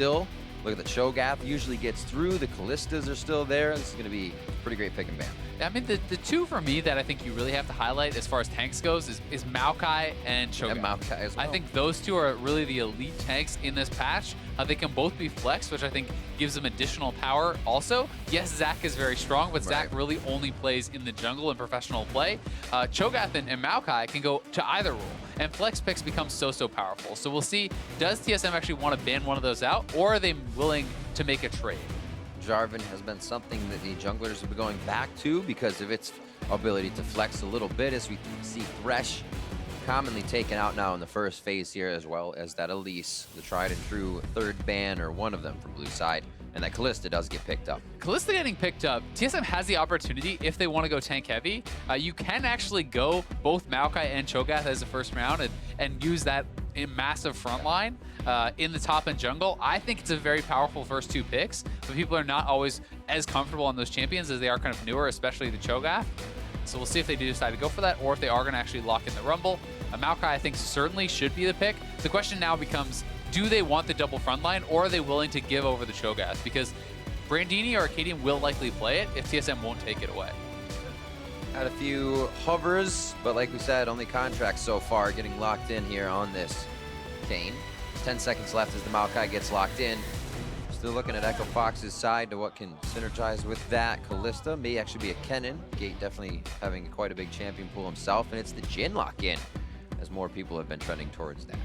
still. Look at the Cho'Gath usually gets through. The Kallistas are still there. This is going to be a pretty great pick and ban. I mean, the two for me that I think you really have to highlight as far as tanks goes is Maokai and Cho'Gath. And Maokai as well. I think those two are really the elite tanks in this patch. They can both be flexed, which I think gives them additional power also. Yes, Zac is very strong, but Zac really only plays in the jungle in professional play. Cho'Gath and Maokai can go to either role, and flex picks become so powerful. So we'll see, does TSM actually want to ban one of those out, or are they willing to make a trade? Jarvan has been something that the junglers have been going back to because of its ability to flex a little bit, as we see Thresh commonly taken out now in the first phase here, as well as that Elise, the tried and true third ban, or one of them from blue side, and that Callista does get picked up. Callista getting picked up, TSM has the opportunity, if they want to go tank heavy, you can actually go both Maokai and Cho'Gath as the first round and use that in massive front line in the top and jungle. I think it's a very powerful first two picks, but people are not always as comfortable on those champions as they are kind of newer, especially the Cho'Gath. So we'll see if they do decide to go for that, or if they are going to actually lock in the Rumble. Maokai, I think, certainly should be the pick. The question now becomes, do they want the double front line, or are they willing to give over the Cho'Gath? Because Brandini or Arcadium will likely play it if TSM won't take it away. Had a few hovers, but like we said, only contracts so far getting locked in here on this Kayn. 10 seconds left as the Maokai gets locked in. Still looking at Echo Fox's side to what can synergize with that. Callista may actually be a Kennen. Gate definitely having quite a big champion pool himself, and it's the Jhin lock in, as more people have been trending towards that.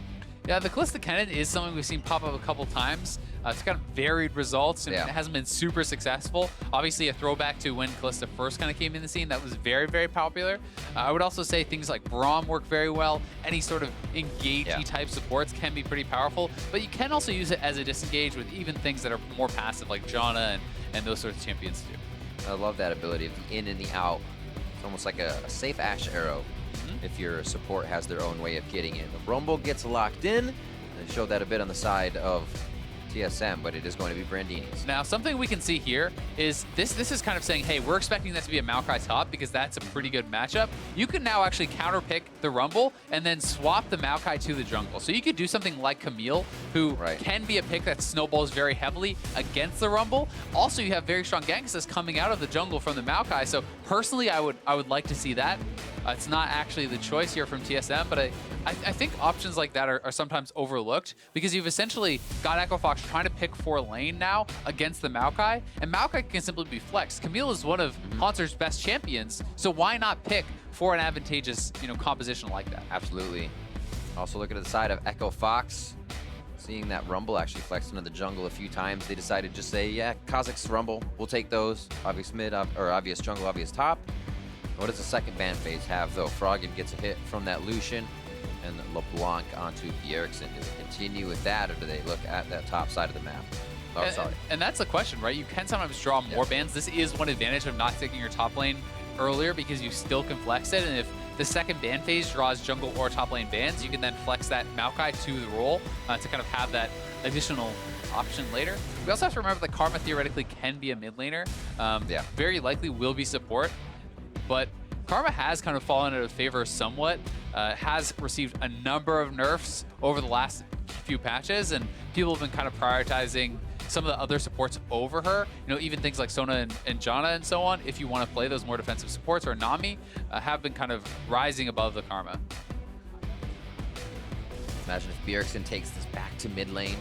Yeah, the Callista Kennen is something we've seen pop up a couple times. It's kind of varied results, and it hasn't been super successful. Obviously, a throwback to when Callista first kind of came in the scene, that was very popular. I would also say things like Braum work very well. Any sort of engagey type supports can be pretty powerful, but you can also use it as a disengage with even things that are more passive, like Janna and those sorts of champions too. I love that ability of the in and the out. It's almost like a safe Ashe arrow. If your support has their own way of getting in. The Rumble gets locked in. They showed that a bit on the side of TSM, but it is going to be Brandini's. Now, something we can see here is this is kind of saying, hey, we're expecting that to be a Maokai top because that's a pretty good matchup. You can now actually counterpick the Rumble and then swap the Maokai to the jungle. So you could do something like Camille, who can be a pick that snowballs very heavily against the Rumble. Also, you have very strong gangsters coming out of the jungle from the Maokai. So personally, I would like to see that. It's not actually the choice here from TSM, but I think options like that are sometimes overlooked because you've essentially got Echo Fox trying to pick 4 lane now against the Maokai, and Maokai can simply be flexed. Camille is one of Haunter's best champions, so why not pick for an advantageous composition like that? Absolutely. Also looking at the side of Echo Fox, seeing that Rumble actually flexed into the jungle a few times, they decided to just say, yeah, Kha'Zix's Rumble, we'll take those. Obvious mid, or obvious jungle, obvious top. What does the second ban phase have, though? Froggen gets a hit from that Lucian, and LeBlanc onto Bjergsen. Does it continue with that, or do they look at that top side of the map? Oh, sorry. And that's the question, right? You can sometimes draw more bans. This is one advantage of not taking your top lane earlier because you still can flex it, and if the second ban phase draws jungle or top lane bans, you can then flex that Maokai to the role to kind of have that additional option later. We also have to remember that Karma theoretically can be a mid laner. Very likely will be support. But Karma has kind of fallen out of favor somewhat, has received a number of nerfs over the last few patches, and people have been kind of prioritizing some of the other supports over her. Even things like Sona and Janna and so on, if you want to play those more defensive supports, or Nami, have been kind of rising above the Karma. Imagine if Bjergsen takes this back to mid lane.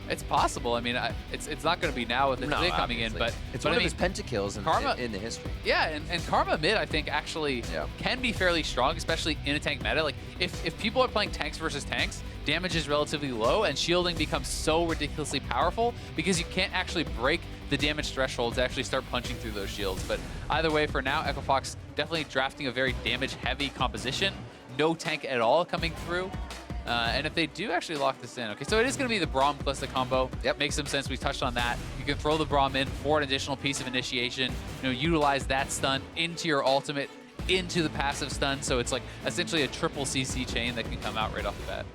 It's possible. I mean, it's not going to be now with the play coming in, but it's one of his pentakills in the history. Yeah, and Karma mid, I think, actually can be fairly strong, especially in a tank meta. Like, if people are playing tanks versus tanks, damage is relatively low, and shielding becomes so ridiculously powerful because you can't actually break the damage threshold to actually start punching through those shields. But either way, for now, Echo Fox definitely drafting a very damage-heavy composition. No tank at all coming through. And if they do actually lock this in, okay, so it is going to be the Braum Callista combo. Makes some sense. We touched on that. You can throw the Braum in for an additional piece of initiation. Utilize that stun into your ultimate, into the passive stun. So it's like essentially a triple CC chain that can come out right off the bat.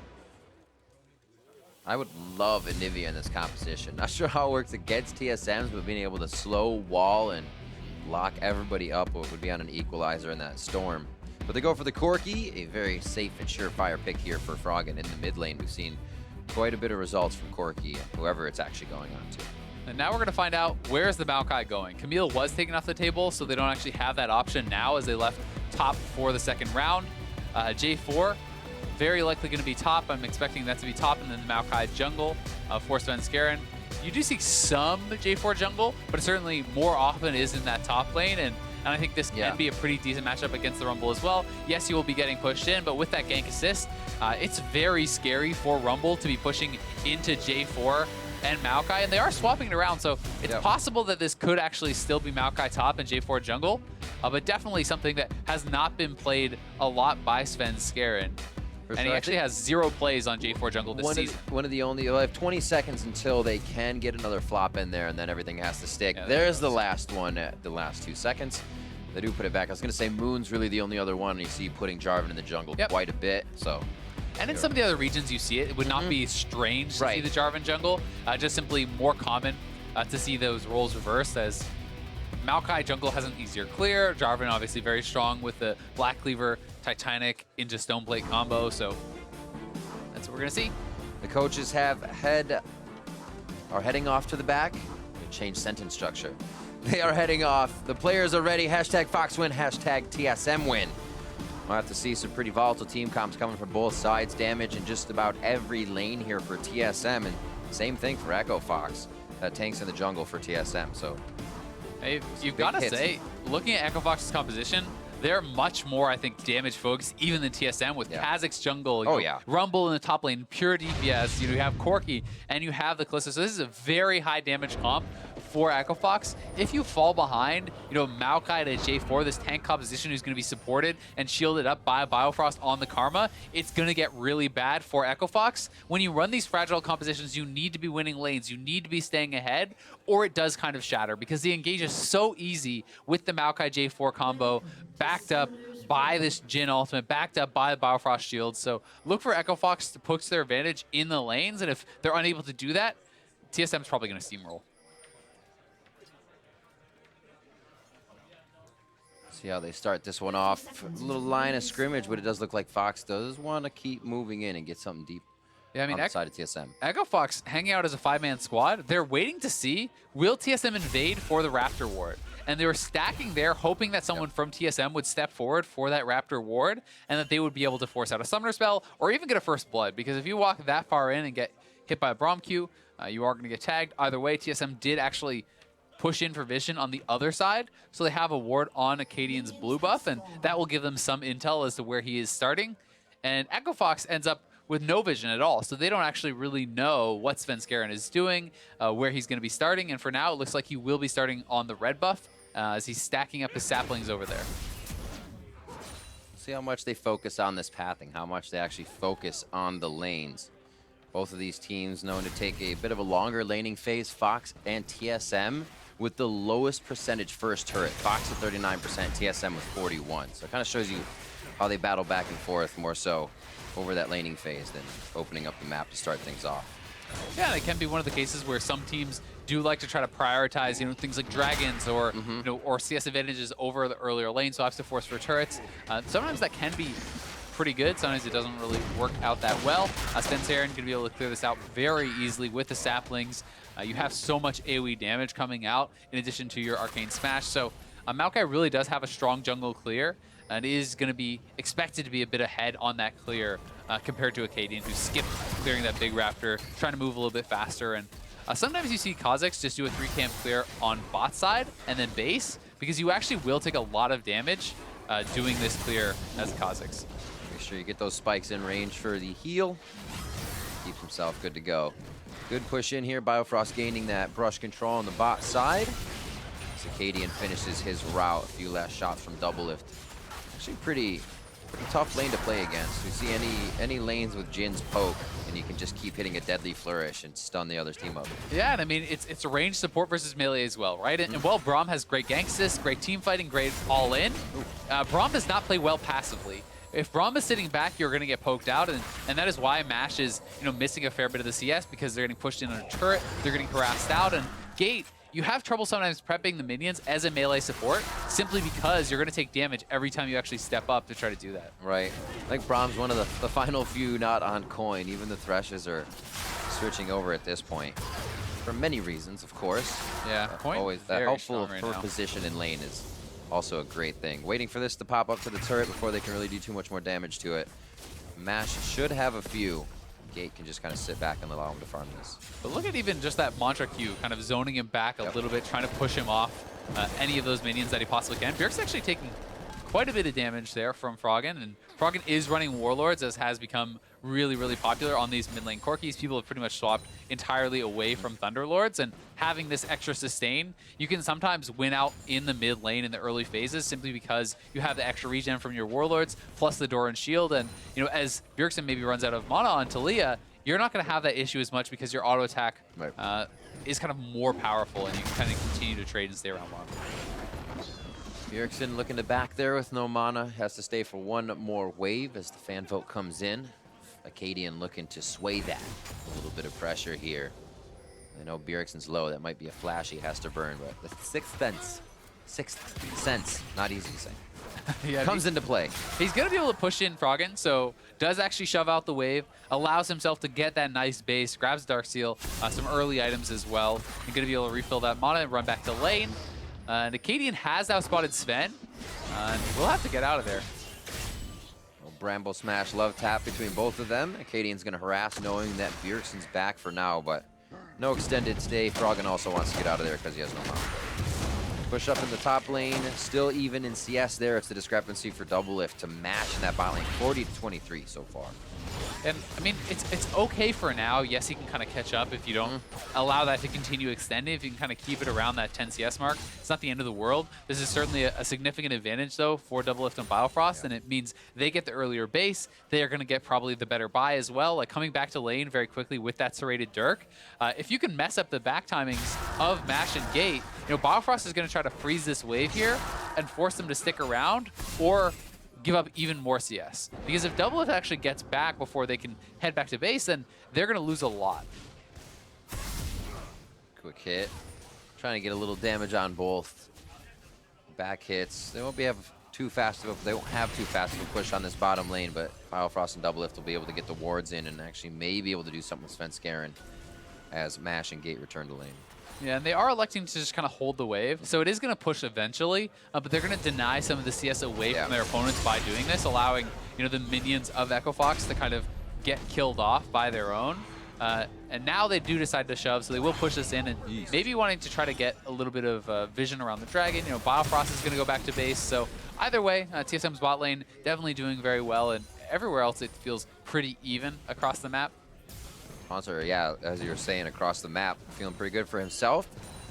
I would love Anivia in this composition. Not sure how it works against TSMs, but being able to slow wall and lock everybody up would be on an equalizer in that storm. But they go for the Corki, a very safe and surefire pick here for Froggen in the mid lane. We've seen quite a bit of results from Corki, whoever it's actually going on to. And now we're going to find out where's the Maokai going. Camille was taken off the table, so they don't actually have that option now as they left top for the second round. J4, very likely going to be top. I'm expecting that to be top, and then the Maokai jungle for Svenskeren. You do see some J4 jungle, but certainly more often is in that top lane, and I think this can be a pretty decent matchup against the Rumble as well. Yes, you will be getting pushed in, but with that gank assist, it's very scary for Rumble to be pushing into J4 and Maokai, and they are swapping it around, so it's possible that this could actually still be Maokai top and J4 jungle, but definitely something that has not been played a lot by Svenskeren. And he actually has 0 plays on J4 jungle this season. One of the only, they'll have 20 seconds until they can get another flop in there, and then everything has to stick. Yeah, there's the last one at the last 2 seconds. They do put it back. I was going to say Moon's really the only other one, and you see putting Jarvan in the jungle quite a bit. So, and in some of the other regions you see it, it would not be strange to see the Jarvan jungle, just simply more common to see those roles reversed, as Maokai jungle has an easier clear. Jarvan obviously very strong with the Black Cleaver Titanic into Stoneplate combo, so that's what we're gonna see. The coaches are heading off to the back. Change sentence structure. They are heading off. The players are ready. Hashtag Fox win, hashtag TSM win. We'll have to see some pretty volatile team comps coming from both sides. Damage in just about every lane here for TSM, and same thing for Echo Fox. Tanks in the jungle for TSM, so. Hey, you've got to say, looking at Echo Fox's composition, they're much more, I think, damage focused even than TSM with Kha'Zix's jungle. Rumble in the top lane, pure DPS. You have Corki and you have the Kalista. So this is a very high damage comp for Echo Fox. If you fall behind, Maokai to J4, this tank composition who's going to be supported and shielded up by Biofrost on the Karma, it's going to get really bad for Echo Fox. When you run these fragile compositions, you need to be winning lanes. You need to be staying ahead, or it does kind of shatter because the engage is so easy with the Maokai J4 combo, backed up by this Jhin ultimate, backed up by the Biofrost shield. So look for Echo Fox to push their advantage in the lanes, and if they're unable to do that, TSM's probably going to steamroll. See how they start this one off. A little line of scrimmage, but it does look like Fox does want to keep moving in and get something deep. Yeah, I mean, on the side of TSM. Echo Fox hanging out as a 5-man squad. They're waiting to see, will TSM invade for the Raptor ward? And they were stacking there, hoping that someone from TSM would step forward for that Raptor ward, and that they would be able to force out a summoner spell, or even get a first blood. Because if you walk that far in and get hit by a Braum Q, you are going to get tagged. Either way, TSM did actually push in for vision on the other side, so they have a ward on Acadian's blue buff, and that will give them some intel as to where he is starting. And Echo Fox ends up with no vision at all, so they don't actually really know what Svenskeren is doing, where he's going to be starting, and for now it looks like he will be starting on the red buff as he's stacking up his saplings over there. See how much they focus on this pathing, how much they actually focus on the lanes. Both of these teams known to take a bit of a longer laning phase, Fox and TSM, with the lowest percentage first turret. Fox at 39%, TSM with 41. So it kind of shows you how they battle back and forth more so over that laning phase than opening up the map to start things off. Yeah, it can be one of the cases where some teams do like to try to prioritize, things like dragons or or CS advantages over the earlier lane, so have to force for turrets. Sometimes that can be pretty good. Sometimes it doesn't really work out that well. Svenskeren can be able to clear this out very easily with the saplings. You have so much AoE damage coming out in addition to your arcane smash. So Maokai really does have a strong jungle clear, and is going to be expected to be a bit ahead on that clear compared to Acadian, who skipped clearing that big Raptor, trying to move a little bit faster. And sometimes you see Kha'Zix just do a 3-camp clear on bot side and then base, because you actually will take a lot of damage doing this clear as Kha'Zix. Make sure you get those spikes in range for the heal. Keep himself good to go. Good push in here. Biofrost gaining that brush control on the bot side. Acadian finishes his route. A few last shots from double lift. Actually pretty tough lane to play against. We see any lanes with Jin's poke, and you can just keep hitting a deadly flourish and stun the other team up. Yeah, and I mean, it's a range support versus melee as well, right? And while Braum has great gank assist, great team fighting, great all-in, Braum does not play well passively. If Braum is sitting back, you're going to get poked out, and that is why MASH is missing a fair bit of the CS, because they're getting pushed in on a turret, they're getting harassed out, and Gate, you have trouble sometimes prepping the minions as a melee support simply because you're going to take damage every time you actually step up to try to do that. Right. I think Brahm's one of the final few not on coin. Even the Threshes are switching over at this point. For many reasons, of course. Yeah, coin always that very helpful strong for right now. position in lane is also a great thing. Waiting for this to pop up to the turret before they can really do too much more damage to it. Mash should have a few. Gate can just kind of sit back and allow him to farm this. But look at even just that mantra Q, kind of zoning him back a little bit, trying to push him off any of those minions that he possibly can. Bjerg's actually taking quite a bit of damage there from Froggen, and Froggen is running Warlords, as has become really, really popular on these mid lane Corkis. People have pretty much swapped entirely away from Thunderlords, and having this extra sustain, you can sometimes win out in the mid lane in the early phases simply because you have the extra regen from your Warlords, plus the Doran Shield, and you know, as Bjergsen maybe runs out of mana on Talia, you're not going to have that issue as much because your auto attack is kind of more powerful, and you can kind of continue to trade and stay around longer. Bjergsen looking to back there with no mana. Has to stay for one more wave as the fan vote comes in. Acadian looking to sway that. A little bit of pressure here. I know Bjergsen's low. That might be a flash he has to burn, but the sixth sense, not easy to say. Yeah, comes into play. He's going to be able to push in Froggen, so does actually shove out the wave, allows himself to get that nice base, grabs Darksteel, some early items as well, and going to be able to refill that mana and run back to lane. And Acadian has outspotted Sven, and we'll have to get out of there. Bramble Smash love tap between both of them. Acadian's going to harass knowing that Bjergsen's back for now, but no extended stay. Froggen also wants to get out of there because he has no mana. Push up in the top lane, still even in CS there. It's the discrepancy for Doublelift to match in that bot lane, 40-23 so far. And, I mean, it's okay for now. Yes, he can kind of catch up if you don't allow that to continue extending. If you can kind of keep it around that 10 CS mark, it's not the end of the world. This is certainly a significant advantage, though, for Doublelift and Biofrost, and it means they get the earlier base. They are going to get probably the better buy as well, like coming back to lane very quickly with that serrated Dirk. If you can mess up the back timings of Mash and Gate, you know, Biofrost is going to try to freeze this wave here and force them to stick around, or give up even more CS. Because if Doublelift actually gets back before they can head back to base, then they're going to lose a lot. Quick hit. Trying to get a little damage on both. Back hits. They won't have too fast of a push on this bottom lane, but Biofrost and Doublelift will be able to get the wards in and actually may be able to do something with Svenskeren as Mash and Gate return to lane. Yeah, and they are electing to just kind of hold the wave, so it is going to push eventually, but they're going to deny some of the CS away from their opponents by doing this, allowing, you know, the minions of Echo Fox to kind of get killed off by their own. And now they do decide to shove, so they will push this in, and maybe wanting to try to get a little bit of vision around the dragon. You know, Biofrost is going to go back to base, so either way, TSM's bot lane definitely doing very well, and everywhere else it feels pretty even across the map. Haunter, yeah, as you were saying, across the map, feeling pretty good for himself.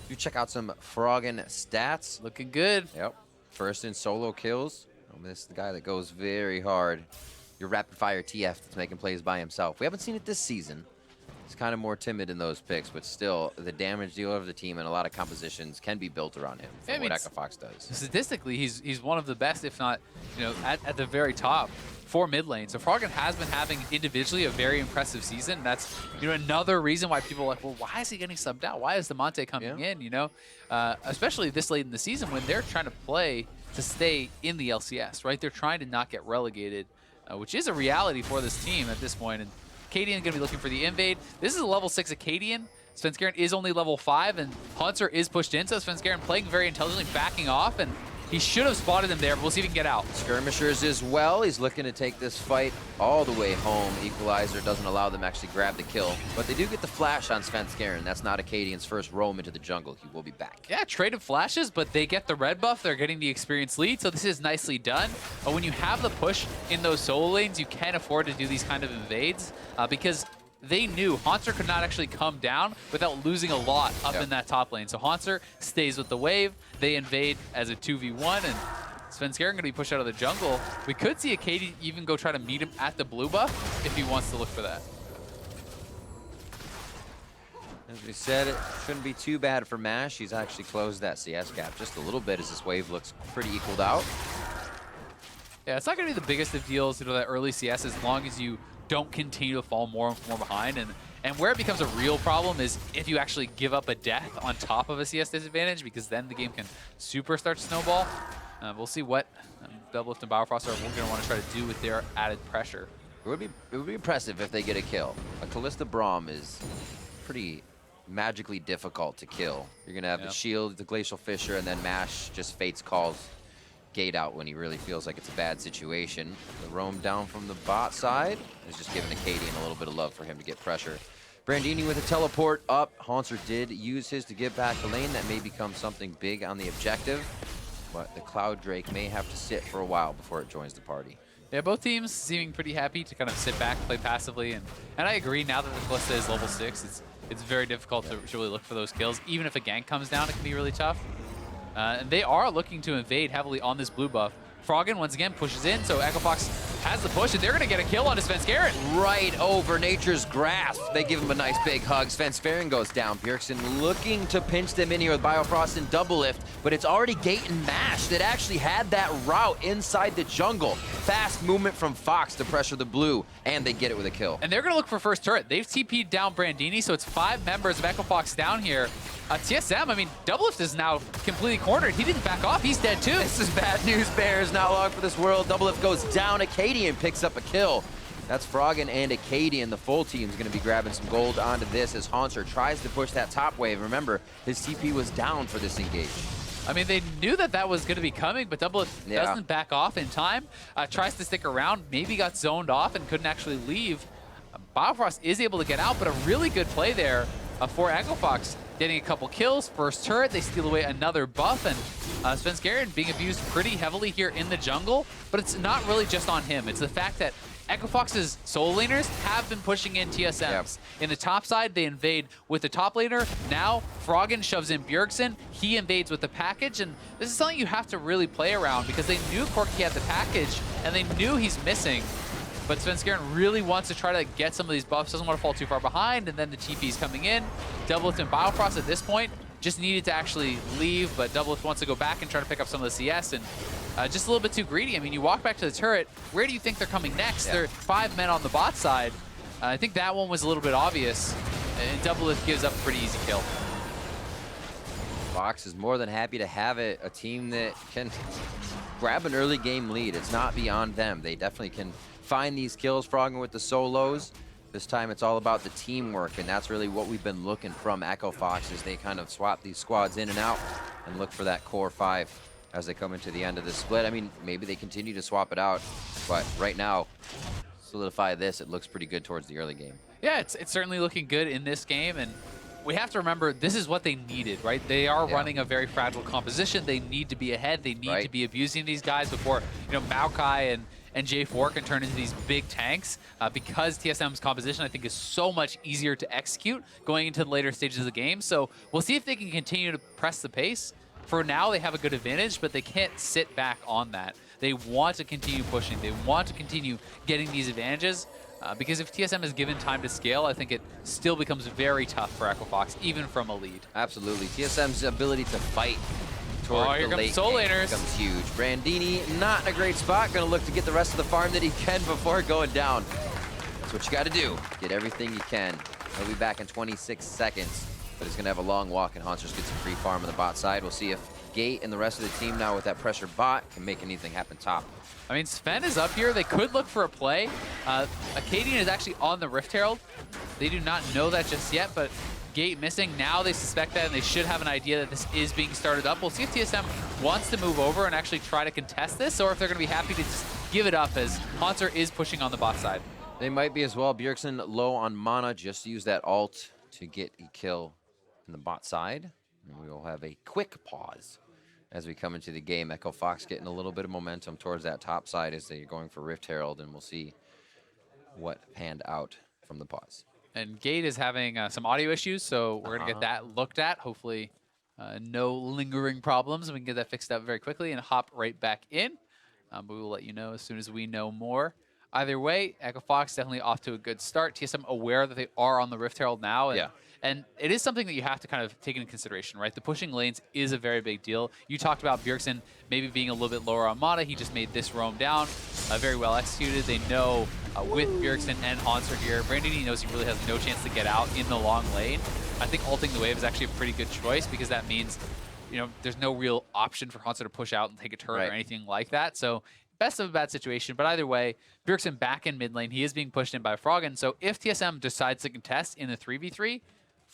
You check out some Froggen stats. Looking good. Yep. First in solo kills. This is the guy that goes very hard. Your rapid fire TF that's making plays by himself. We haven't seen it this season. He's kind of more timid in those picks, but still, the damage dealer of the team and a lot of compositions can be built around him from what Echo Fox does. Statistically, he's one of the best, if not, you know, at the very top for mid lane. So Froggen has been having individually a very impressive season. That's, you know, another reason why people are like, well, why is he getting subbed out? Why is the Monte coming in, you know? Especially this late in the season when they're trying to play to stay in the LCS, right? They're trying to not get relegated, which is a reality for this team at this point. And Acadian going to be looking for the invade. This is a level 6 Acadian. Svenskeren is only level 5, and Hunter is pushed in, so Svenskeren playing very intelligently, backing off, and he should have spotted him there, but we'll see if he can get out. Skirmishers as well. He's looking to take this fight all the way home. Equalizer doesn't allow them to actually grab the kill, but they do get the flash on Svenskeren. That's not Acadian's first roam into the jungle. He will be back. Yeah, traded flashes, but they get the red buff. They're getting the experience lead, so this is nicely done. But when you have the push in those solo lanes, you can afford to do these kind of invades because they knew Haunter could not actually come down without losing a lot up in that top lane. So Haunter stays with the wave. They invade as a 2v1, and Svenskeren going to be pushed out of the jungle. We could see Acadian even go try to meet him at the blue buff if he wants to look for that. As we said, it shouldn't be too bad for Mash. He's actually closed that CS gap just a little bit as this wave looks pretty equaled out. Yeah, it's not going to be the biggest of deals, you know, that early CS, as long as you don't continue to fall more and more behind. And And where it becomes a real problem is if you actually give up a death on top of a CS disadvantage, because then the game can super start to snowball. We'll see what Doublelift and Biofrost are going to want to try to do with their added pressure. It would be impressive if they get a kill. A Callista Braum is pretty magically difficult to kill. You're going to have the shield, the Glacial Fissure, and then Mash just Fates calls Gate out when he really feels like it's a bad situation. The roam down from the bot side is just giving Acadian a little bit of love for him to get pressure. Brandini with a teleport up. Haunter did use his to get back the lane. That may become something big on the objective, but the Cloud Drake may have to sit for a while before it joins the party. Yeah, both teams seeming pretty happy to kind of sit back, play passively, and I agree, now that the Callista is level 6, it's very difficult to really look for those kills. Even if a gank comes down, it can be really tough. And they are looking to invade heavily on this blue buff. Froggen once again pushes in, so Echo Fox has the push, and they're gonna get a kill on Svenskeren. Right over Nature's Grasp. They give him a nice big hug. Svenskeren goes down. Bjergsen looking to pinch them in here with Biofrost and Doublelift, but it's already Gate and Mash that actually had that route inside the jungle. Fast movement from Fox to pressure the blue, and they get it with a kill. And they're gonna look for first turret. They've TP'd down Brandini, so it's 5 members of Echo Fox down here. TSM, I mean, Doublelift is now completely cornered. He didn't back off, he's dead too. This is bad news, Bears. Not long for this world. Doublelift goes down. Acadian picks up a kill. That's Froggen and Acadian. The full team's going to be grabbing some gold onto this as Haunter tries to push that top wave. Remember, his TP was down for this engage. I mean, they knew that that was going to be coming, but Doublelift doesn't back off in time. Tries to stick around, maybe got zoned off and couldn't actually leave. Biofrost is able to get out, but a really good play there for Echo Fox. Getting a couple kills, first turret, they steal away another buff, and Svenskeren being abused pretty heavily here in the jungle, but it's not really just on him. It's the fact that Echo Fox's solo laners have been pushing in TSMs. Yep. In the top side, they invade with the top laner. Now, Froggen shoves in Bjergsen. He invades with the package, and this is something you have to really play around because they knew Corki had the package, and they knew he's missing. But Svenskeren really wants to try to get some of these buffs, doesn't want to fall too far behind, and then the TP's coming in. Doublelift and Biofrost at this point just needed to actually leave, but Doublelift wants to go back and try to pick up some of the CS, and just a little bit too greedy. I mean, you walk back to the turret, where do you think they're coming next? There are 5 men on the bot side. I think that one was a little bit obvious, and Doublelift gives up a pretty easy kill. Fox is more than happy to have it, a team that can grab an early game lead. It's not beyond them. They definitely can find these kills. Froggen with the solos. This time it's all about the teamwork, and that's really what we've been looking from Echo Fox as they kind of swap these squads in and out and look for that core 5 as they come into the end of this split. I mean, maybe they continue to swap it out, but right now, solidify this, it looks pretty good towards the early game. Yeah, it's certainly looking good in this game, and we have to remember this is what they needed, right? They are running a very fragile composition. They need to be ahead. They need to be abusing these guys before, you know, Maokai and J4 can turn into these big tanks because TSM's composition, I think, is so much easier to execute going into the later stages of the game. So we'll see if they can continue to press the pace. For now, they have a good advantage, but they can't sit back on that. They want to continue pushing. They want to continue getting these advantages because if TSM is given time to scale, I think it still becomes very tough for Echo Fox, even from a lead. Absolutely. TSM's ability to fight toward here the late comes Soul game Laners. becomes huge. Brandini not in a great spot. Going to look to get the rest of the farm that he can before going down. That's what you got to do. Get everything you can. He'll be back in 26 seconds, but he's going to have a long walk, and Haunter's get some free farm on the bot side. We'll see if Gate and the rest of the team now with that pressure bot can make anything happen top. I mean, Sven is up here. They could look for a play. Acadian is actually on the Rift Herald. They do not know that just yet, but Gate missing. Now they suspect that, and they should have an idea that this is being started up. We'll see if TSM wants to move over and actually try to contest this, or if they're going to be happy to just give it up as Haunter is pushing on the bot side. They might be as well. Bjergsen low on mana. Just use that ult to get a kill in the bot side. And we will have a quick pause as we come into the game. Echo Fox getting a little bit of momentum towards that top side as they're going for Rift Herald, and we'll see what panned out from the pause. And Gate is having some audio issues, so we're going to get that looked at. Hopefully no lingering problems. We can get that fixed up very quickly and hop right back in. But we will let you know as soon as we know more. Either way, Echo Fox definitely off to a good start. TSM aware that they are on the Rift Herald now. And it is something that you have to kind of take into consideration, right? The pushing lanes is a very big deal. You talked about Bjergsen maybe being a little bit lower on mana. He just made this roam down. Very well executed. They know with Bjergsen and Hanser here. Brandini knows he really has no chance to get out in the long lane. I think ulting the wave is actually a pretty good choice because that means, you know, there's no real option for Hanser to push out and take a turret or anything like that. So best of a bad situation, but either way, Bjergsen back in mid lane. He is being pushed in by Froggen. So if TSM decides to contest in the 3v3,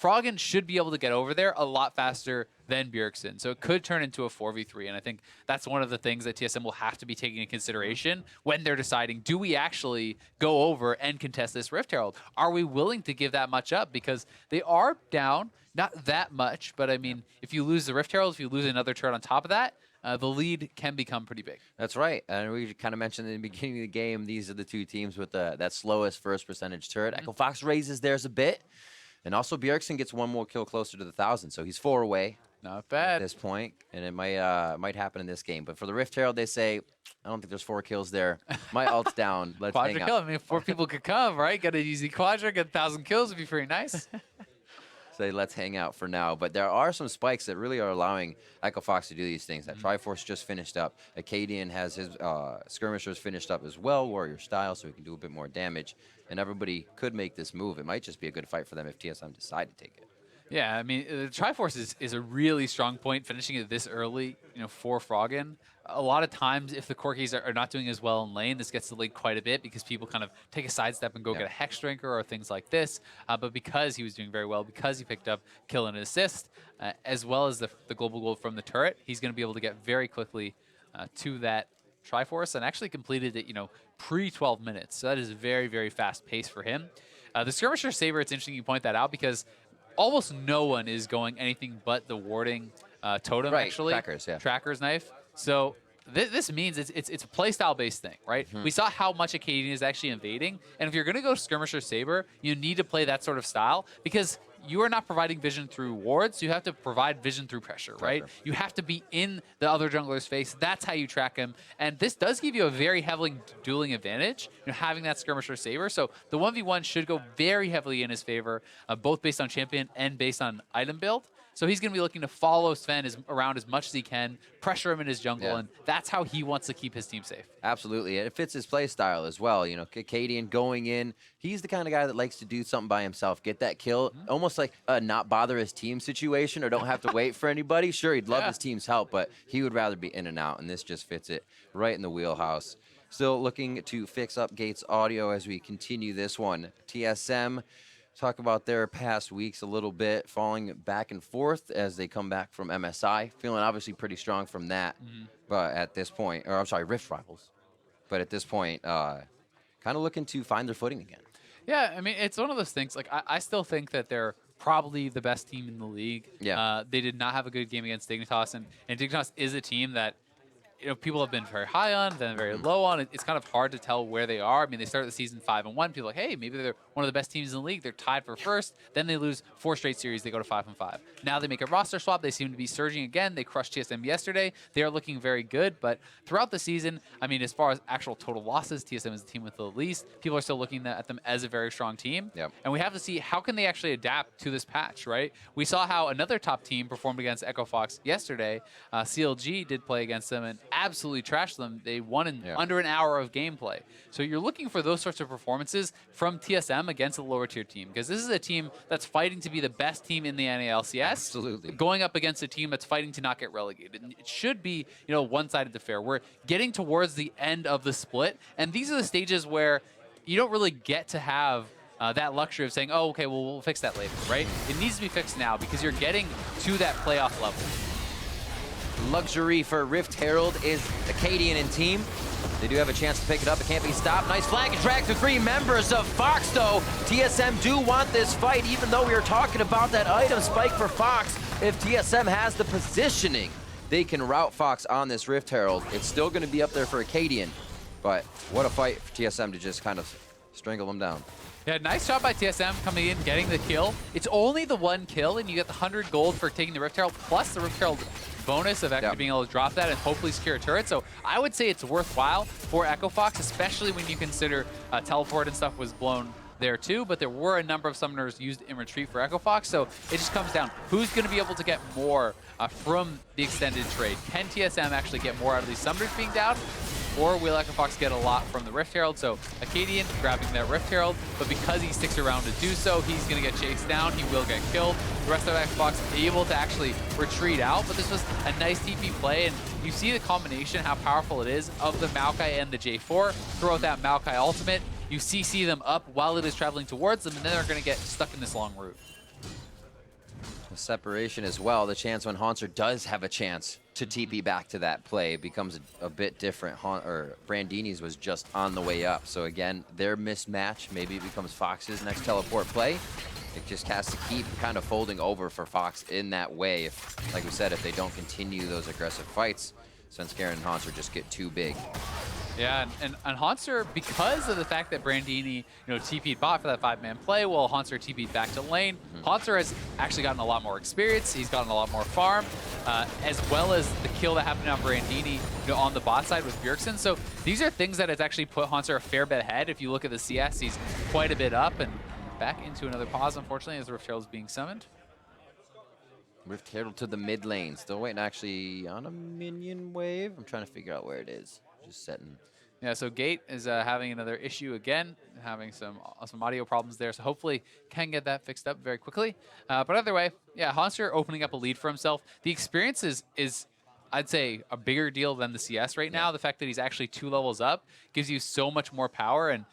Froggen should be able to get over there a lot faster than Bjergsen. So it could turn into a 4v3. And I think that's one of the things that TSM will have to be taking into consideration when they're deciding, do we actually go over and contest this Rift Herald? Are we willing to give that much up? Because they are down, not that much, but I mean, if you lose the Rift Herald, if you lose another turret on top of that, the lead can become pretty big. That's right. And we kind of mentioned in the beginning of the game, these are the two teams with that slowest first percentage turret. Echo Fox raises theirs a bit. And also, Bjergsen gets one more kill closer to the 1,000, so he's 4 away. Not bad. At this point, and it might happen in this game. But for the Rift Herald, they say, I don't think there's 4 kills there. My ult's down. Let's hang Quadra out. kill. I mean, 4 people could come, right? Get an easy Quadra, get 1,000 kills would be pretty nice. Say, let's hang out for now. But there are some spikes that really are allowing Echo Fox to do these things. That Triforce just finished up. Acadian has his skirmishers finished up as well, warrior style, so he can do a bit more damage. And everybody could make this move. It might just be a good fight for them if TSM decide to take it. Yeah, I mean, the Triforce is a really strong point, finishing it this early, you know, for Froggen. A lot of times, if the Corkies are not doing as well in lane, this gets delayed quite a bit because people kind of take a sidestep and go get a Hex Drinker or things like this. But because he was doing very well, because he picked up kill and assist, as well as the global gold from the turret, he's going to be able to get very quickly to that Triforce and actually completed it, you know, pre-12 minutes. So that is very, very fast pace for him. The Skirmisher Saber, it's interesting you point that out because almost no one is going anything but the warding totem, actually. Trackers, yeah. Tracker's knife. So this means it's a playstyle based thing, right? We saw how much Acadian is actually invading, and if you're going to go Skirmisher Saber, you need to play that sort of style because you are not providing vision through wards. You have to provide vision through pressure, right? You have to be in the other jungler's face. That's how you track him. And this does give you a very heavily dueling advantage, you know, having that Skirmisher Saber. So the 1v1 should go very heavily in his favor, both based on champion and based on item build. So he's going to be looking to follow Sven around as much as he can, pressure him in his jungle, and that's how he wants to keep his team safe. Absolutely. And it fits his play style as well. You know, Acadian going in, he's the kind of guy that likes to do something by himself, get that kill, almost like a not bother his team situation or don't have to wait for anybody. Sure, he'd love his team's help, but he would rather be in and out, and this just fits it right in the wheelhouse. Still looking to fix up Gates audio as we continue this one. TSM, talk about their past weeks a little bit, falling back and forth as they come back from MSI. Feeling obviously pretty strong from that, but at this point, or I'm sorry, Rift Rivals. But at this point, kind of looking to find their footing again. Yeah, I mean, it's one of those things. Like, I still think that they're probably the best team in the league. Yeah. They did not have a good game against Dignitas, and Dignitas is a team that, you know, people have been very high on, then very low on. It's kind of hard to tell where they are. I mean, they started the season 5-1. People are like, hey, maybe they're one of the best teams in the league. They're tied for first. Then they lose 4 straight series. They go to 5-5. Now they make a roster swap. They seem to be surging again. They crushed TSM yesterday. They are looking very good. But throughout the season, I mean, as far as actual total losses, TSM is the team with the least. People are still looking at them as a very strong team. Yep. And we have to see how can they actually adapt to this patch, right? We saw how another top team performed against Echo Fox yesterday. CLG did play against them and absolutely trashed them. They won in under an hour of gameplay. So you're looking for those sorts of performances from TSM against a lower tier team, because this is a team that's fighting to be the best team in the NALCS. Absolutely. Going up against a team that's fighting to not get relegated. And it should be, you know, one-sided affair. We're getting towards the end of the split, and these are the stages where you don't really get to have that luxury of saying, oh, okay, well, we'll fix that later, right? It needs to be fixed now because you're getting to that playoff level. Luxury for Rift Herald is Acadian and team. They do have a chance to pick it up. It can't be stopped. Nice flag and drag to 3 members of Fox, though. TSM do want this fight, even though we were talking about that item spike for Fox. If TSM has the positioning, they can rout Fox on this Rift Herald. It's still going to be up there for Acadian, but what a fight for TSM to just kind of strangle them down. Yeah, nice job by TSM coming in, getting the kill. It's only the 1 kill, and you get the 100 gold for taking the Rift Herald, plus the Rift Herald bonus of actually being able to drop that and hopefully secure a turret. So I would say it's worthwhile for Echo Fox, especially when you consider teleport and stuff was blown there too, but there were a number of summoners used in retreat for Echo Fox, so it just comes down who's going to be able to get more from the extended trade. Can TSM actually get more out of these summoners being down? or will Echo Fox get a lot from the Rift Herald? So Acadian grabbing that Rift Herald, but because he sticks around to do so, he's going to get chased down. He will get killed. The rest of Echo Fox able to actually retreat out, but this was a nice TP play, and you see the combination, how powerful it is of the Maokai and the J4. Throw out that Maokai ultimate. You CC them up while it is traveling towards them, and then they're going to get stuck in this long route. The separation as well, the chance when Haunter does have a chance to TP back to that play becomes a bit different. Brandini's was just on the way up. So again, their mismatch, maybe it becomes Fox's next teleport play. It just has to keep kind of folding over for Fox in that way. If, like we said, if they don't continue those aggressive fights, Svenskeren and Haunter just get too big. Yeah, and Haunter, because of the fact that Brandini, TP'd bot for that 5-man play, while Haunter TP'd back to lane, Haunter has actually gotten a lot more experience. He's gotten a lot more farm, as well as the kill that happened on Brandini on the bot side with Bjergsen. So these are things that has actually put Haunter a fair bit ahead. If you look at the CS, he's quite a bit up, and back into another pause, unfortunately, as the Rift Herald is being summoned. Rift Herald to the mid lane. Still waiting actually on a minion wave. I'm trying to figure out where it is. Just setting. Yeah, so Gate is having another issue again, having some audio problems there, so hopefully can get that fixed up very quickly. But either way, yeah, Haunter opening up a lead for himself. The experience is I'd say, a bigger deal than the CS right now. The fact that he's actually 2 levels up gives you so much more power. And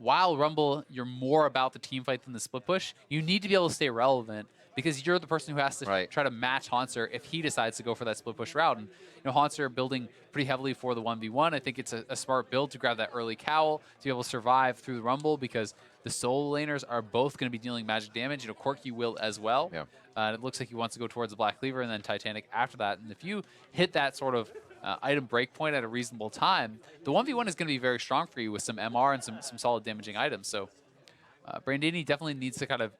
while Rumble, you're more about the team fight than the split push, you need to be able to stay relevant because you're the person who has to try to match Haunter if he decides to go for that split push route. And Haunter building pretty heavily for the 1v1. I think it's a smart build to grab that early cowl to be able to survive through the Rumble because the solo laners are both going to be dealing magic damage. Corki will as well. Yeah. And it looks like he wants to go towards the Black Cleaver and then Titanic after that. And if you hit that sort of item breakpoint at a reasonable time, the 1v1 is going to be very strong for you with some MR and some solid damaging items. So Brandini definitely needs to kind of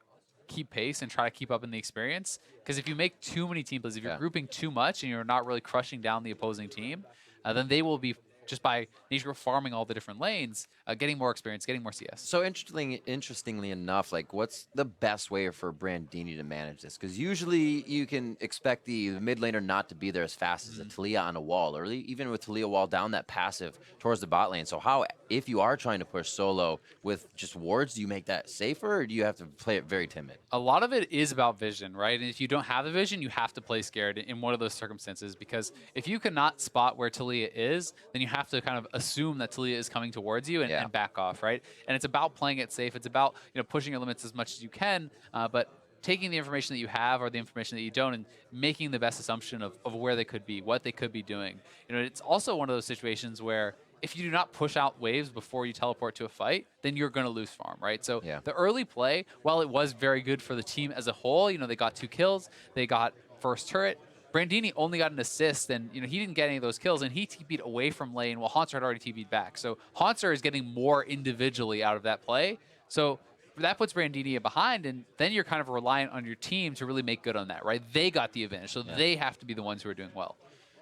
keep pace and try to keep up in the experience. Because if you make too many team plays, if you're grouping too much and you're not really crushing down the opposing team, then they will be, just by nature of farming all the different lanes, getting more experience, getting more CS. So interestingly enough, like what's the best way for Brandini to manage this? Because usually you can expect the mid laner not to be there as fast as a Taliyah on a wall, or even with Taliyah wall down that passive towards the bot lane. So how, if you are trying to push solo with just wards, do you make that safer, or do you have to play it very timid? A lot of it is about vision, right? And if you don't have the vision, you have to play scared in one of those circumstances, because if you cannot spot where Taliyah is, then you have to kind of assume that Taliyah is coming towards you and back off, right? And it's about playing it safe. It's about pushing your limits as much as you can, but taking the information that you have or the information that you don't and making the best assumption of where they could be, what they could be doing. It's also one of those situations where if you do not push out waves before you teleport to a fight, then you're going to lose farm, right? So the early play, while it was very good for the team as a whole, they got 2 kills, they got first turret. Brandini only got an assist, and he didn't get any of those kills, and he TP'd away from lane while Haunter had already TP'd back. So Haunter is getting more individually out of that play. So that puts Brandini behind, and then you're kind of reliant on your team to really make good on that, right? They got the advantage, so they have to be the ones who are doing well.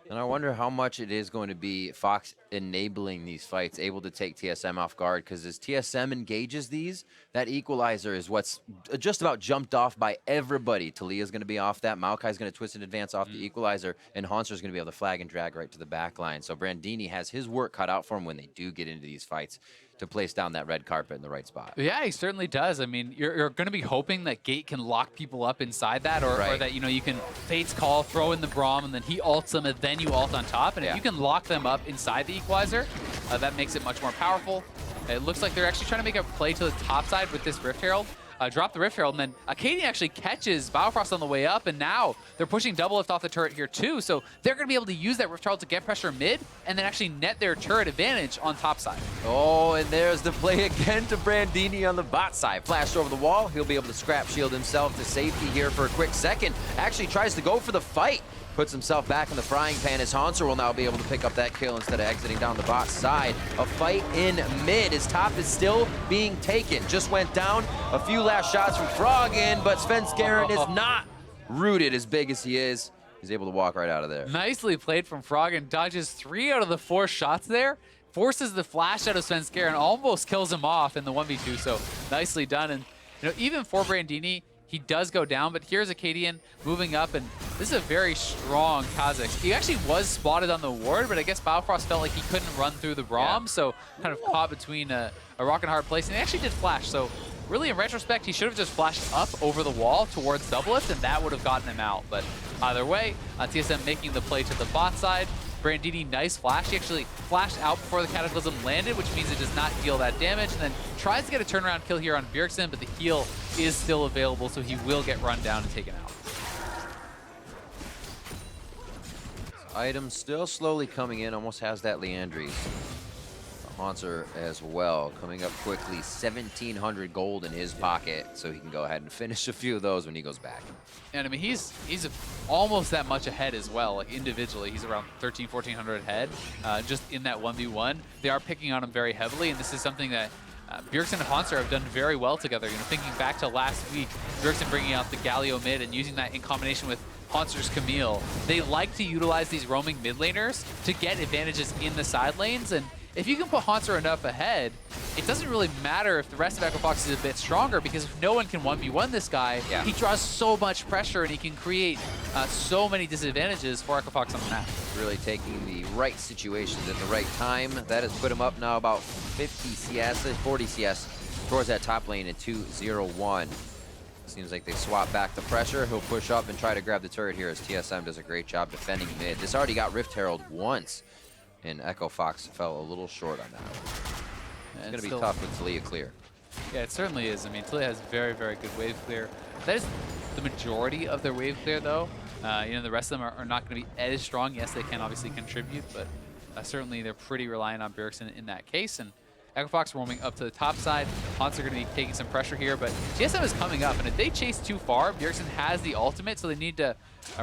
And I wonder how much it is going to be Fox enabling these fights, able to take TSM off guard, because as TSM engages these, that equalizer is what's just about jumped off by everybody. Taliyah's going to be off that, Maokai's going to twist and advance off the equalizer, and Haunter's going to be able to flag and drag right to the back line. So Brandini has his work cut out for him when they do get into these fights to place down that red carpet in the right spot. Yeah, he certainly does. I mean, you're going to be hoping that Gate can lock people up inside that, or that, you can Fate's Call, throw in the Braum, and then he ults them, and then you ult on top. And if you can lock them up inside the equalizer, that makes it much more powerful. It looks like they're actually trying to make a play to the top side with this Rift Herald. Drop the Rift Herald, and then Acadian actually catches Biofrost on the way up, and now they're pushing double lift off the turret here too, so they're going to be able to use that Rift Herald to get pressure mid, and then actually net their turret advantage on top side. Oh, and there's the play again to Brandini on the bot side. Flashed over the wall, he'll be able to scrap shield himself to safety here for a quick second. Actually tries to go for the fight. Puts himself back in the frying pan as Haunter will now be able to pick up that kill instead of exiting down the bot side. A fight in mid. His top is still being taken. Just went down. A few last shots from Froggen, but Svenskeren is not rooted as big as he is. He's able to walk right out of there. Nicely played from Froggen. Dodges 3 out of the 4 shots there. Forces the flash out of Svenskeren. Almost kills him off in the 1v2, so nicely done. And even for Brandini, He does go down, but here's Acadian moving up, and this is a very strong Kha'Zix. He actually was spotted on the ward, but I guess Biofrost felt like he couldn't run through the Braum, so kind of caught between a rock and a hard place, and he actually did flash. So really, in retrospect, he should have just flashed up over the wall towards Doublelift, and that would have gotten him out. But either way, TSM making the play to the bot side. Brandini, nice flash. He actually flashed out before the Cataclysm landed, which means it does not deal that damage, and then tries to get a turnaround kill here on Bjergsen, but the heal is still available, so he will get run down and taken out. Item still slowly coming in, almost has that Leandries. Haunter as well, coming up quickly, 1,700 gold in his pocket, so he can go ahead and finish a few of those when he goes back. And I mean, he's almost that much ahead as well. Like individually, he's around 1,400 ahead, just in that 1v1. They are picking on him very heavily, and this is something that Bjergsen and Haunter have done very well together. You know, thinking back to last week, Bjergsen bringing out the Galio mid and using that in combination with Haunter's Camille. They like to utilize these roaming mid laners to get advantages in the side lanes, and if you can put Haunter enough ahead, it doesn't really matter if the rest of Echo Fox is a bit stronger, because if no one can 1v1 this guy, he draws so much pressure and he can create so many disadvantages for Echo Fox on the map. Really taking the right situations at the right time. That has put him up now about 50 CS, 40 CS towards that top lane at 2-0-1. Seems like they swap back the pressure. He'll push up and try to grab the turret here as TSM does a great job defending mid. This already got Rift Herald once, and Echo Fox fell a little short on that one. It's going to be tough with Talia clear. Yeah, it certainly is. I mean, Talia has very, very good wave clear. That is the majority of their wave clear, though. You know, the rest of them are not going to be as strong. Yes, they can obviously contribute, but certainly they're pretty reliant on Bjergsen in that case. And Echo Fox roaming up to the top side. Haunts are going to be taking some pressure here, but TSM is coming up, and if they chase too far, Bjergsen has the ultimate, so they need to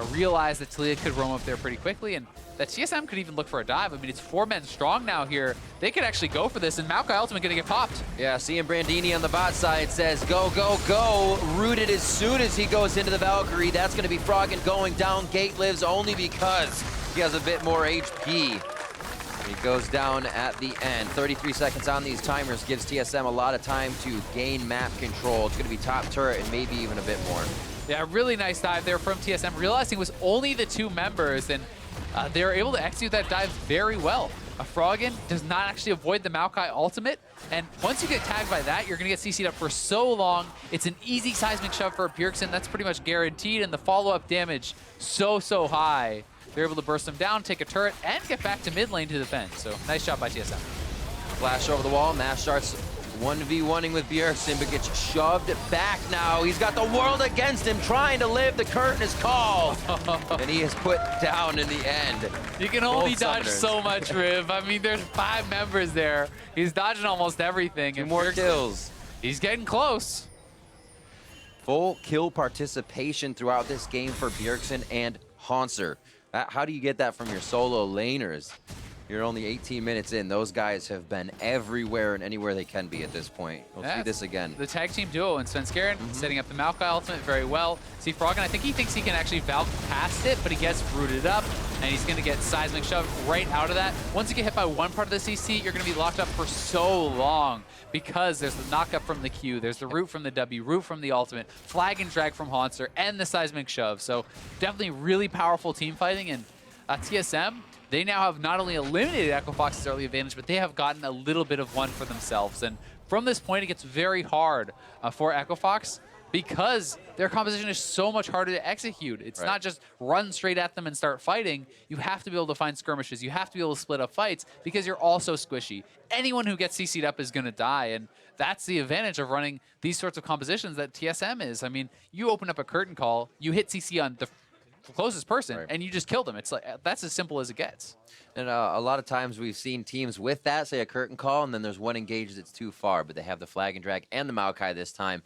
realize that Talia could roam up there pretty quickly, and that TSM could even look for a dive. I mean, it's 4 men strong now here. They could actually go for this, and Maokai ultimate going to get popped. Yeah, seeing Brandini on the bot side says, go, go, go. Rooted as soon as he goes into the Valkyrie. That's going to be Froggen going down. Gate lives only because he has a bit more HP. He goes down at the end. 33 seconds on these timers gives TSM a lot of time to gain map control. It's going to be top turret and maybe even a bit more. Yeah, really nice dive there from TSM, realizing it was only the 2 members, and they were able to execute that dive very well. Froggen does not actually avoid the Maokai ultimate, and once you get tagged by that, you're going to get CC'd up for so long. It's an easy seismic shove for Bjergsen. That's pretty much guaranteed, and the follow-up damage so high. They're able to burst them down, take a turret, and get back to mid lane to defend. So nice job by TSM. Flash over the wall. Mash starts 1v1ing with Bjergsen, but gets shoved back now. He's got the world against him, trying to live. The curtain is called, and he is put down in the end. You can only dodge so much, Riv. I mean, there's 5 members there. He's dodging almost everything. 2 more kills. He's getting close. Full kill participation throughout this game for Bjergsen and Haunter. How do you get that from your solo laners? You're only 18 minutes in. Those guys have been everywhere and anywhere they can be at this point. We'll see this again. The tag team duo and Svenskeren setting up the Maokai ultimate very well. See, Froggen, I think he thinks he can actually Valk past it, but he gets rooted up, and he's going to get seismic shoved right out of that. Once you get hit by one part of the CC, you're going to be locked up for so long because there's the knockup from the Q, there's the root from the W, root from the ultimate, flag and drag from Haunter, and the seismic shove. So definitely really powerful team fighting, and TSM, they now have not only eliminated Echo Fox's early advantage, but they have gotten a little bit of one for themselves. And from this point, it gets very hard for Echo Fox because their composition is so much harder to execute. It's not just run straight at them and start fighting. You have to be able to find skirmishes. You have to be able to split up fights because you're also squishy. Anyone who gets CC'd up is going to die, and that's the advantage of running these sorts of compositions that TSM is. I mean, you open up a curtain call, you hit CC on the closest person, and you just kill them. It's like, that's as simple as it gets. And a lot of times we've seen teams with that, say a curtain call, and then there's one engage that's too far, but they have the flag and drag and the Maokai this time.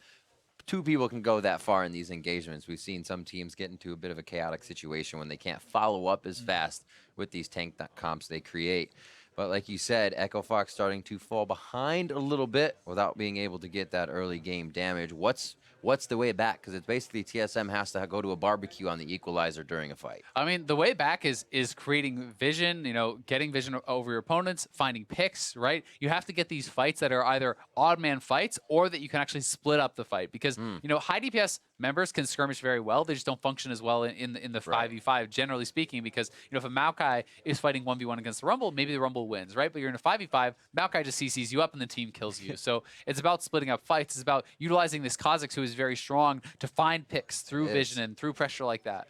2 people can go that far in these engagements. We've seen some teams get into a bit of a chaotic situation when they can't follow up as fast with these tank comps they create. But like you said, Echo Fox starting to fall behind a little bit without being able to get that early game damage. What's what's the way back? Because it's basically TSM has to go to a barbecue on the equalizer during a fight. I mean, the way back is creating vision, you know, getting vision over your opponents, finding picks, right? You have to get these fights that are either odd man fights or that you can actually split up the fight because, you know, high DPS members can skirmish very well. They just don't function as well in the 5v5, generally speaking, because, you know, if a Maokai is fighting 1v1 against the Rumble, maybe the Rumble wins, right? But you're in a 5v5, Maokai just CCs you up and the team kills you. So it's about splitting up fights. It's about utilizing this Kha'Zix, who is very strong, to find picks through vision and through pressure like that.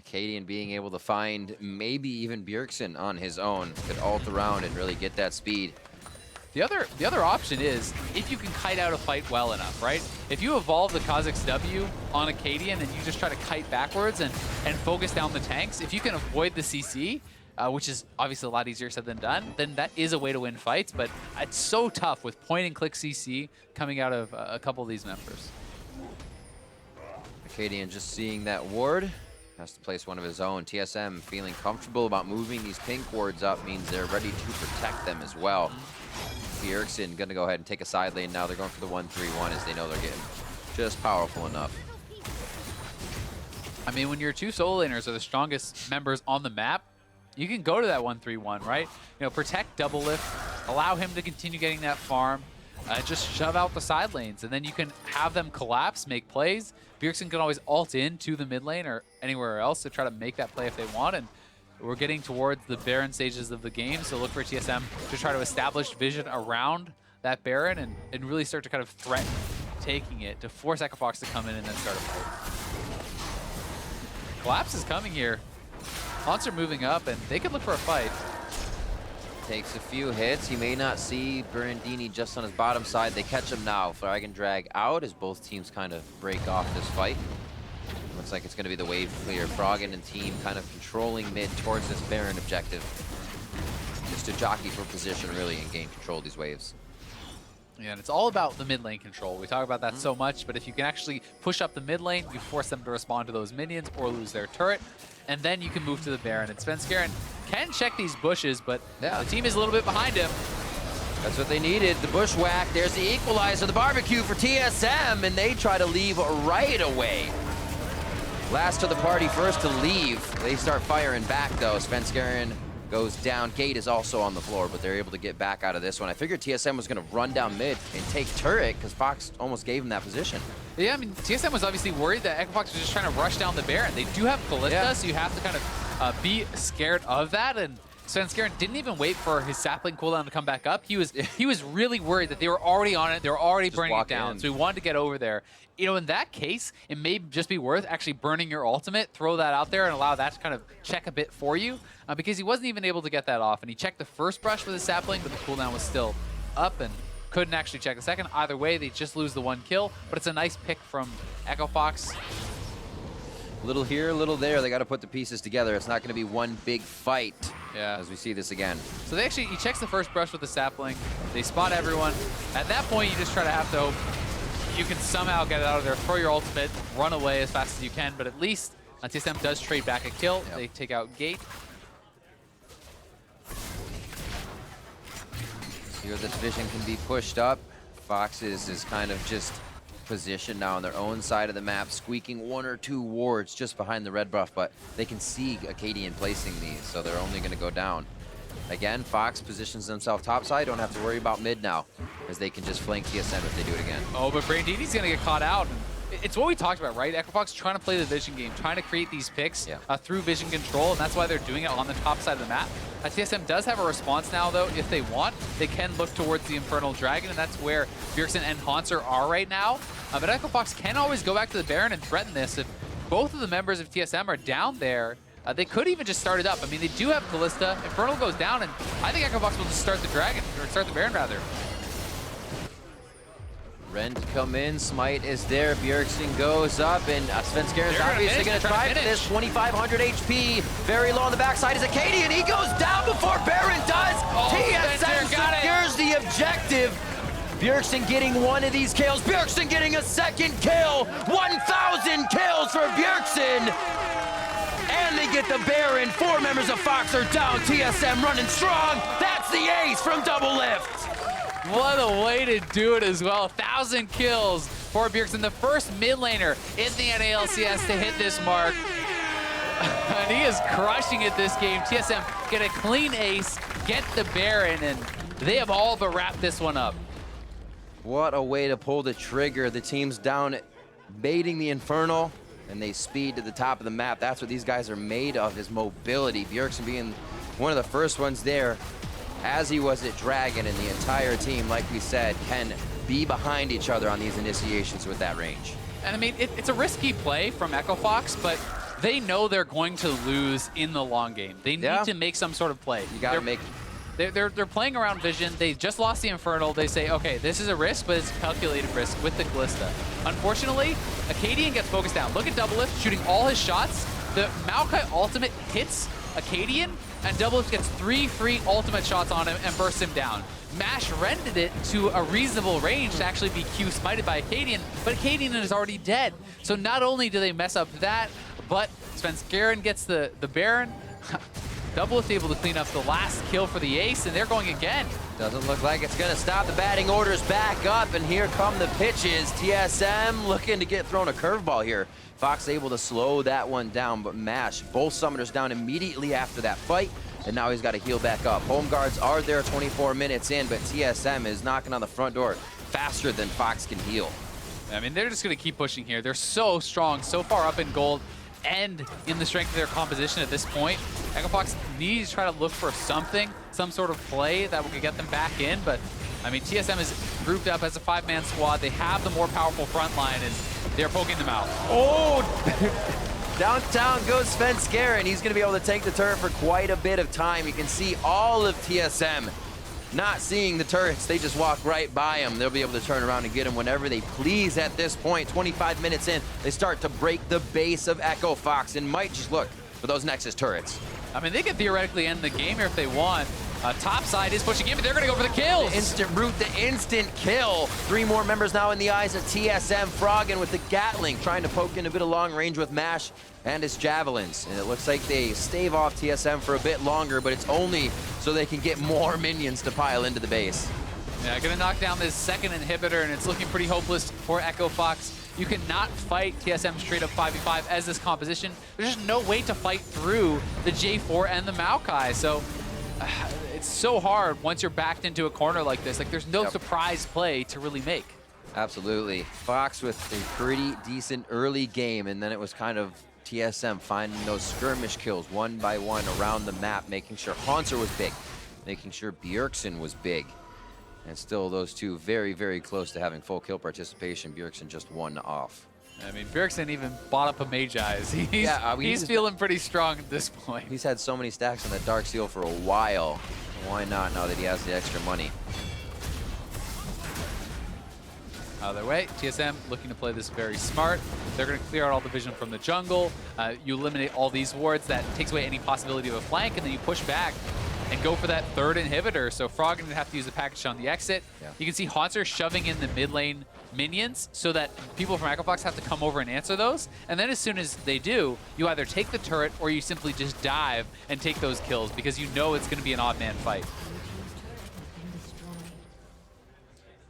Cadian being able to find maybe even Bjergsen on his own could ult around and really get that speed. The other option is if you can kite out a fight well enough, right? If you evolve the Kha'Zix W on a Cadian and you just try to kite backwards and focus down the tanks, if you can avoid the CC, which is obviously a lot easier said than done, then that is a way to win fights, but it's so tough with point and click CC coming out of a couple of these members. Cadian just seeing that ward, has to place one of his own. TSM feeling comfortable about moving these pink wards up means they're ready to protect them as well. Bjergsen gonna go ahead and take a side lane now. They're going for the 1-3-1 as they know they're getting just powerful enough. I mean, when your two solo laners are the strongest members on the map, you can go to that 1-3-1, right? You know, protect double lift, allow him to continue getting that farm, just shove out the side lanes, and then you can have them collapse, make plays. Bjergsen can always ult in to the mid lane or anywhere else to try to make that play if they want, and we're getting towards the Baron stages of the game, so look for TSM to try to establish vision around that Baron and really start to kind of threaten taking it, to force Echo Fox to come in and then start a fight. Collapse is coming here. Haunts are moving up, and they could look for a fight. Takes a few hits. He may not see Brandini just on his bottom side. They catch him now. Flag and drag out as both teams kind of break off this fight. Looks like it's going to be the wave clear. Froggen and team kind of controlling mid towards this Baron objective. Just to jockey for position, really, and gain control of these waves. Yeah, and it's all about the mid lane control. We talk about that so much, but if you can actually push up the mid lane, you force them to respond to those minions or lose their turret, and then you can move to the Baron. And Svenskeren can check these bushes, but the team is a little bit behind him. That's what they needed, the bushwhack. There's the equalizer, the barbecue for TSM, and they try to leave right away. Last to the party, first to leave. They start firing back, though. Svenskeren goes down. Gate is also on the floor, but they're able to get back out of this one. I figured TSM was going to run down mid and take turret because Fox almost gave him that position. Yeah, I mean, TSM was obviously worried that Echo Fox was just trying to rush down the Baron. They do have Kalista, so you have to kind of be scared of that, and Svenskeren didn't even wait for his sapling cooldown to come back up. He was really worried that they were already on it. They were already burning it down, so he wanted to get over there. You know, in that case, it may just be worth actually burning your ultimate, throw that out there, and allow that to kind of check a bit for you, because he wasn't even able to get that off. And he checked the first brush with his sapling, but the cooldown was still up and couldn't actually check the second. Either way, they just lose the one kill, but it's a nice pick from Echo Fox. Little here, a little there. They got to put the pieces together. It's not going to be one big fight as we see this again. So he checks the first brush with the sapling. They spot everyone. At that point, you just try to have to hope you can somehow get it out of there, throw your ultimate, run away as fast as you can, but at least TSM does trade back a kill. They take out Gate. Here this vision can be pushed up. Fox is kind of just positioned now on their own side of the map, squeaking one or two wards just behind the red buff, but they can see Acadian placing these, so they're only going to go down. Again, Fox positions themselves topside, don't have to worry about mid now, as they can just flank TSM if they do it again. Oh, but Brandini's going to get caught out. It's what we talked about, right? Echo Fox trying to play the vision game, trying to create these picks through vision control, and that's why they're doing it on the top side of the map. TSM does have a response now, though. If they want, they can look towards the Infernal Dragon, and that's where Bjergsen and Haunter are right now. But Echo Fox can always go back to the Baron and threaten this. If both of the members of TSM are down there, they could even just start it up. I mean, they do have Kalista. Infernal goes down, and I think Echo Fox will just start the Dragon, or start the Baron, rather. Ren to come in, Smite is there, Bjergsen goes up, and Svenskeren's obviously going to try for this. 2,500 HP, very low on the backside is Acadian. He goes down before Baron does. TSM secures the objective. Bjergsen getting one of these kills. Bjergsen getting a second kill. 1,000 kills for Bjergsen. And they get the Baron. 4 members of Fox are down. TSM running strong. That's the ace from Double Lift. What a way to do it as well. 1,000 kills for Bjergsen, the first mid laner in the NALCS to hit this mark. And he is crushing it this game. TSM get a clean ace, get the Baron, and they have all but wrapped this one up. What a way to pull the trigger. The team's down baiting the Infernal, and they speed to the top of the map. That's what these guys are made of, is mobility. Bjergsen being one of the first ones there, as he was at Dragon, and the entire team, like we said, can be behind each other on these initiations with that range. And I mean, it's a risky play from Echo Fox, but they know they're going to lose in the long game. They need to make some sort of play. You gotta make... They're playing around Vision. They just lost the Infernal. They say, okay, this is a risk, but it's a calculated risk with the Callista. Unfortunately, Acadian gets focused down. Look at Doublelift shooting all his shots. The Maokai ultimate hits Acadian, and Doublelift gets 3 free ultimate shots on him and bursts him down. Mash rendered it to a reasonable range to actually be Q smited by Acadian, but Acadian is already dead. So not only do they mess up that, but Svenskeren gets the Baron. Doublelift able to clean up the last kill for the ace, and they're going again. Doesn't look like it's gonna stop. The batting orders back up, and here come the pitches. TSM looking to get thrown a curveball here. Fox able to slow that one down, but Mash, both summoners down immediately after that fight, and now he's got to heal back up. Home guards are there 24 minutes in, but TSM is knocking on the front door faster than Fox can heal. I mean, they're just gonna keep pushing here. They're so strong, so far up in gold, and in the strength of their composition at this point. Echo Fox needs to try to look for something, some sort of play that will get them back in, but I mean, TSM is grouped up as a 5-man squad. They have the more powerful front line, and they're poking them out. Oh! Downtown goes Svenskeren. He's gonna be able to take the turret for quite a bit of time. You can see all of TSM not seeing the turrets. They just walk right by them. They'll be able to turn around and get them whenever they please at this point. 25 minutes in, they start to break the base of Echo Fox and might just look for those Nexus turrets. I mean, they could theoretically end the game here if they want. Top side is pushing in, but they're going to go for the kills. The instant root, the instant kill. 3 more members now in the eyes of TSM. Froggen with the Gatling, trying to poke in a bit of long range with Mash and his Javelins. And it looks like they stave off TSM for a bit longer, but it's only so they can get more minions to pile into the base. Yeah, going to knock down this second inhibitor, and it's looking pretty hopeless for Echo Fox. You cannot fight TSM straight up 5v5 as this composition. There's just no way to fight through the J4 and the Maokai. So it's so hard once you're backed into a corner like this. Like, there's no surprise play to really make. Absolutely. Fox with a pretty decent early game, and then it was kind of TSM finding those skirmish kills one by one around the map, making sure Haunter was big, making sure Bjergsen was big. And still those two very, very close to having full kill participation. Bjergsen just 1 off. I mean, Bjergsen even bought up a Mage Eyes. He's feeling pretty strong at this point. He's had so many stacks on that Dark Seal for a while. Why not now that he has the extra money? Either way, TSM looking to play this very smart. They're going to clear out all the vision from the jungle. You eliminate all these wards. That takes away any possibility of a flank, and then you push back and go for that third inhibitor. So Frog going to have to use the package on the exit. Yeah. You can see Haunter shoving in the mid lane minions so that people from Echo Fox have to come over and answer those. And then as soon as they do, you either take the turret or you simply just dive and take those kills because you know it's going to be an odd man fight.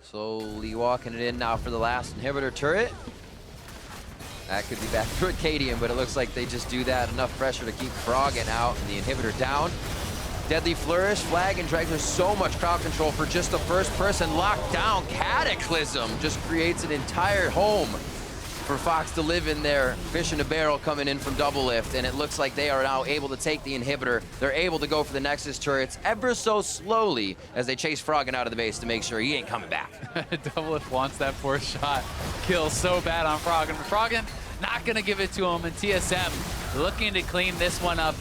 Slowly walking it in now for the last inhibitor turret. That could be back for Acadian, but it looks like they just do that. Enough pressure to keep Froggen out and the inhibitor down. Deadly Flourish, Flag, and Drag. There's so much crowd control for just the first person locked down. Cataclysm just creates an entire home for Fox to live in there. Fish in a barrel coming in from Doublelift, and it looks like they are now able to take the inhibitor. They're able to go for the Nexus turrets ever so slowly as they chase Froggen out of the base to make sure he ain't coming back. Doublelift wants that 4th shot. Kill so bad on Froggen. Froggen not gonna give it to him, and TSM looking to clean this one up.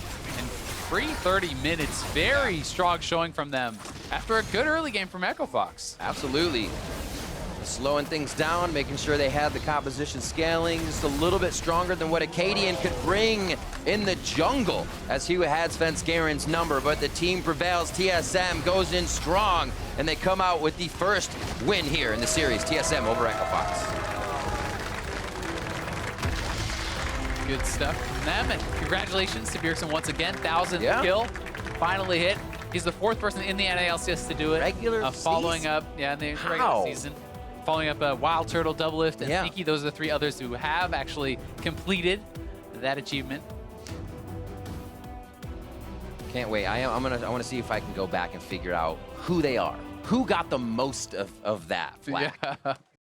30 minutes, very strong showing from them after a good early game from Echo Fox. Absolutely. Slowing things down, making sure they had the composition scaling just a little bit stronger than what Acadian could bring in the jungle as he had Svenskeren's number, but the team prevails. TSM goes in strong, and they come out with the first win here in the series. TSM over Echo Fox. Good stuff from them, and congratulations to Bjergsen once again. 1,000th kill, finally hit. He's the 4th person in the NALCS to do it. Regular following season? up, in the regular season. Following up a Wild Turtle, Double Lift, and Yeah. Sneaky, those are the 3 others who have actually completed that achievement. Can't wait. I want to see if I can go back and figure out who they are. Who got the most of that flag? Yeah.